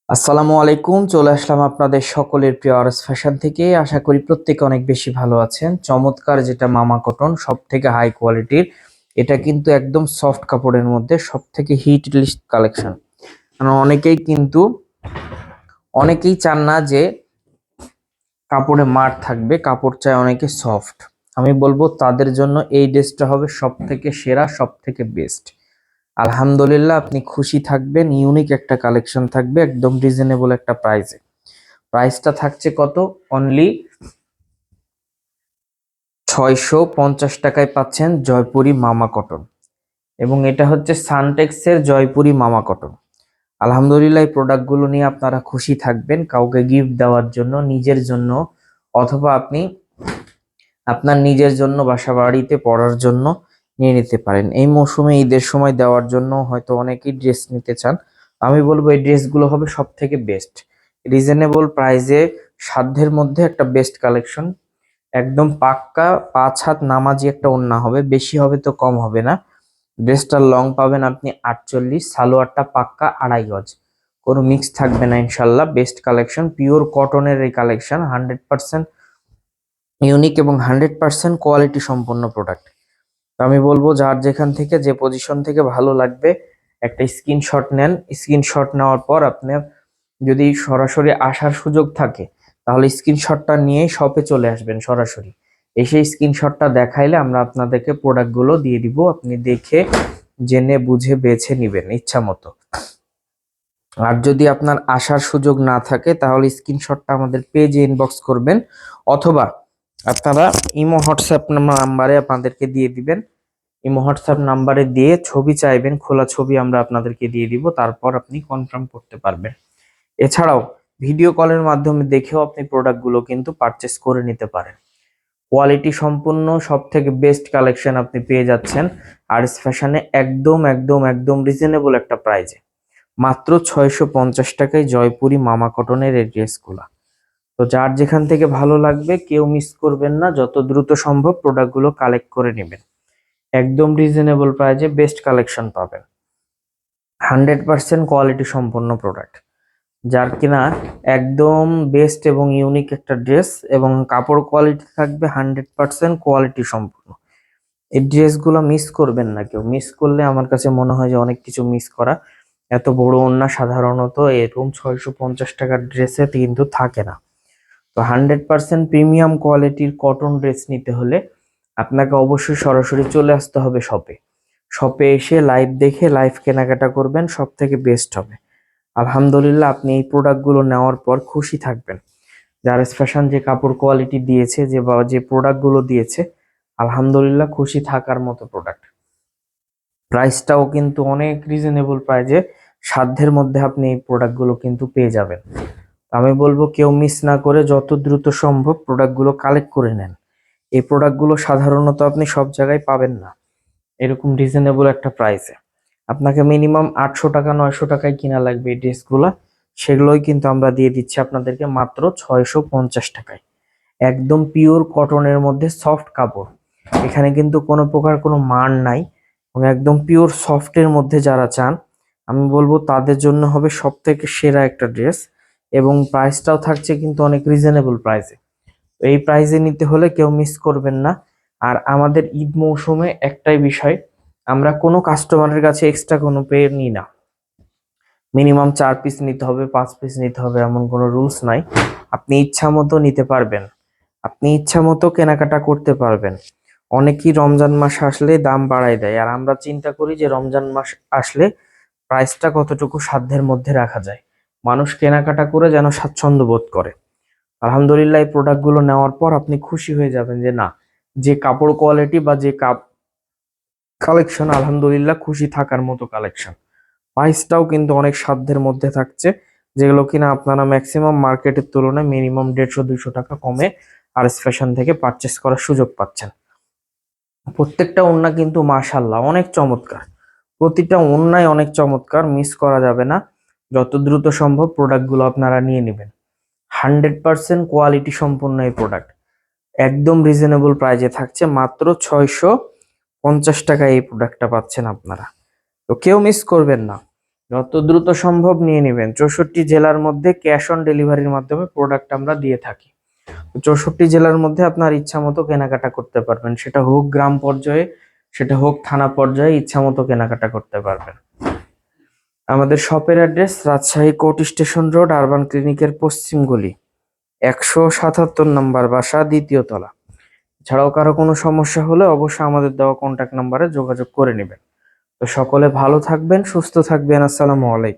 আসসালামু আলাইকুম, চলে আসলাম আপনাদের সকলের প্রিয় আরএস ফ্যাশন থেকে। আশা করি প্রত্যেকে অনেক বেশি ভালো আছেন। চমৎকার যেটা মামা কটন, সব থেকে হাই কোয়ালিটির। এটা কিন্তু একদম সফট কাপড়ের মধ্যে সব থেকে হিট লিস্ট কালেকশন। কারণ অনেকেই চান না যে কাপড়ে মার থাকবে, কাপড় চায় অনেকে সফট। আমি বলবো তাদের জন্য এই ড্রেসটা হবে সব থেকে সেরা, সব থেকে বেস্ট। আলহামদুলিল্লাহ, আপনি খুশি থাকবেন। ইউনিক একটা কালেকশন থাকবে, একদম রিজনেবল একটা প্রাইসে। প্রাইসটা থাকছে কত? অনলি 650 টাকায় পাচ্ছেন জয়পুরি মামা কটন। এবং এটা হচ্ছে সানটেক্সের জয়পুরি মামা কটন। আলহামদুলিল্লাহ, এই প্রোডাক্টগুলো নিয়ে আপনারা খুশি থাকবেন, কাউকে গিফট দেওয়ার জন্য, নিজের জন্য, অথবা আপনি আপনার নিজের জন্য, বাসা বাড়িতে পরার জন্য নিয়ে নিতে পারেন। এই মৌসুমে ঈদের সময় দেওয়ার জন্য হয়তো অনেকেই ড্রেস নিতে চান। আমি বলবো এই ড্রেসগুলো হবে সব থেকে বেস্ট, রিজনেবল প্রাইসে, সাধ্যের মধ্যে একটা বেস্ট কালেকশন। একদম পাক্কা 5 হাত নামাজি একটা ওড়না হবে, বেশি হবে তো কম হবে না। ড্রেসটার লং পাবেন আপনি 48, সালোয়ারটা পাক্কা 2.5 গজ, কোনো মিক্স থাকবে না ইনশাল্লাহ। বেস্ট কালেকশন, পিওর কটনের এই কালেকশন, 100% ইউনিক এবং 100% কোয়ালিটি সম্পন্ন প্রোডাক্ট। তো আমি বলবো যার যেখান থেকে যে পজিশন থেকে ভালো লাগবে একটা স্ক্রিনশট নেন। স্ক্রিনশট নেওয়ার পর আপনার যদি সরাসরি আসার সুযোগ থাকে তাহলে স্ক্রিনশটটা নিয়ে শপে চলে আসবেন সরাসরি। এসে স্ক্রিনশটটা দেখাইলে আমরা আপনাদেরকে প্রোডাক্টগুলো দিয়ে দিব, আপনি দেখে জেনে বুঝে বেছে নিবেন ইচ্ছা মতো। আর যদি আপনার আসার সুযোগ না থাকে তাহলে স্ক্রিনশটটা আমাদের পেজে ইনবক্স করবেন, অথবা আপনারা ইমো হোয়াটসঅ্যাপ নাম্বারে আপনাদেরকে দিয়ে দিবেন। ইমো হোয়াটসঅ্যাপ নাম্বারে দিয়ে ছবি চাইবেন, খোলা ছবি আমরা আপনাদেরকে দিয়ে দিব, তারপর আপনি কনফার্ম করতে পারবেন। এছাড়াও ভিডিও কলের মাধ্যমে দেখেও আপনি প্রোডাক্টগুলো কিন্তু পারচেস করে নিতে পারেন। কোয়ালিটি সম্পূর্ণ সব থেকে বেস্ট কালেকশন আপনি পেয়ে যাচ্ছেন আরএস ফ্যাশনে, একদম একদম একদম রিজনেবল একটা প্রাইজে। মাত্র 650 টাকায় জয়পুরি মামা কটনের এই ড্রেসগুলা। তো যার যেখান থেকে ভালো লাগবে কেউ মিস করবেন না, যত দ্রুত সম্ভব প্রোডাক্টগুলো কালেক্ট করে নেবেন। একদম রিজনেবল প্রাইজে বেস্ট কালেকশন পাবেন, 100% কোয়ালিটি সম্পন্ন প্রোডাক্ট। যার কিনা একদম বেস্ট এবং ইউনিক একটা ড্রেস, এবং কাপড় কোয়ালিটি থাকবে 100% কোয়ালিটি সম্পূর্ণ। এই ড্রেসগুলো মিস করবেন না কেউ, মিস করলে আমার কাছে মনে হয় যে অনেক কিছু মিস করা। এত বড় ওড়না সাধারণত এরকম 650 টাকার ড্রেসে কিন্তু থাকে না। তো 100% প্রিমিয়াম কোয়ালিটির কটন ড্রেস নিতে হলে আপনাকে অবশ্যই সরাসরি চলে আসতে হবে শপে। শপে এসে লাইভ দেখে লাইভ কেনাকাটা করবেন, সব থেকে বেস্ট হবে। আলহামদুলিল্লাহ, আপনি এই প্রোডাক্টগুলো নেওয়ার পর খুশি থাকবেন। জারাস ফ্যাশন যে কাপড় কোয়ালিটি দিয়েছে, যে প্রোডাক্টগুলো দিয়েছে, আলহামদুলিল্লাহ খুশি থাকার মতো প্রোডাক্ট। প্রাইসটাও কিন্তু অনেক রিজনেবল প্রাইজে, সাধ্যের মধ্যে আপনি এই প্রোডাক্টগুলো কিন্তু পেয়ে যাবেন। আমি বলবো কেউ মিস না করে যত দ্রুত সম্ভব প্রোডাক্টগুলো কালেক্ট করে নেন। এই প্রোডাক্টগুলো সাধারণত আপনি সব জায়গায় পাবেন না এরকম রিজনেবল একটা প্রাইসে। আপনাকে মিনিমাম 800 টাকা 900 টাকায় কিনা লাগবে এই ড্রেসগুলো, সেগুলোই কিন্তু আমরা দিয়ে দিচ্ছি আপনাদেরকে মাত্র 650 টাকায়। একদম পিওর কটনের মধ্যে সফট কাপড়, এখানে কিন্তু কোনো প্রকার কোনো মান নাই, এবং একদম পিওর সফটের মধ্যে যারা চান আমি বলবো তাদের জন্য হবে সব থেকে সেরা একটা ড্রেস। এবং প্রাইসটাও থাকছে কিন্তু অনেক রিজনেবল প্রাইসে। এই প্রাইসে নিতে হলে কেউ মিস করবেন না। আর আমাদের ঈদ মৌসুমে একটাই বিষয়, আমরা কোনো কাস্টমারের কাছে এক্সট্রা কোনো পে নিই না। মিনিমাম 4 পিস নিতে হবে, 5 পিস নিতে হবে, এমন কোনো রুলস নাই। আপনি ইচ্ছা মতো নিতে পারবেন, আপনি ইচ্ছা মতো কেনাকাটা করতে পারবেন। অনেকেই রমজান মাস আসলে দাম বাড়ায় দেয়, আর আমরা চিন্তা করি যে রমজান মাস আসলে প্রাইসটা কতটুকু সাধ্যের মধ্যে রাখা যায়, মানুষ কেনাকাটা করে যেন স্বাচ্ছন্দ্য বোধ করে। আলহামদুলিল্লাহ, এই প্রোডাক্টগুলো নেওয়ার পর আপনি খুশি হয়ে যাবেন যে না, যে কাপড় কোয়ালিটি বা যে কালেকশন, আলহামদুলিল্লাহ খুশি থাকার মতো কালেকশন। প্রাইসটাও কিন্তু অনেক সাধ্যের মধ্যে থাকছে, যেগুলো কিনা আপনারা ম্যাক্সিমাম মার্কেটের তুলনায় মিনিমাম 150-200 টাকা কমে আরএস ফ্যাশন থেকে পারচেস করার সুযোগ পাচ্ছেন। প্রত্যেকটা ওড়না কিন্তু মাশাআল্লাহ অনেক চমৎকার, প্রতিটা ওড়নাই অনেক চমৎকার, মিস করা যাবে না। যত দ্রুত সম্ভব প্রোডাক্টগুলো আপনারা নিয়ে নেবেন। 100% কোয়ালিটি সম্পন্ন এই প্রোডাক্ট, একদম রিজনেবল প্রাইজে থাকছে, মাত্র 650 টাকায় এই প্রোডাক্টটা পাচ্ছেন আপনারা। তো কেউ মিস করবেন না, যত দ্রুত সম্ভব নিয়ে নেবেন। 64 জেলার মধ্যে ক্যাশ অন ডেলিভারির মাধ্যমে প্রোডাক্ট আমরা দিয়ে থাকি। 64 জেলার মধ্যে আপনার ইচ্ছা মতো কেনাকাটা করতে পারবেন, সেটা হোক গ্রাম পর্যায়ে, সেটা হোক থানা পর্যায়ে, ইচ্ছা মতো কেনাকাটা করতে পারবেন। আমাদের শপের address Rajshahi court station road, urban ক্লিনিকের পশ্চিম গলি, 177 নম্বর বাসা, 2য় তলা। এছাড়াও কারো কোনো সমস্যা হলে অবশ্যই আমাদের দেওয়া কন্ট্যাক্ট নাম্বারে যোগাযোগ করে নেবেন। তো সকলে ভালো থাকবেন, সুস্থ থাকবেন। আসসালামু আলাইকুম।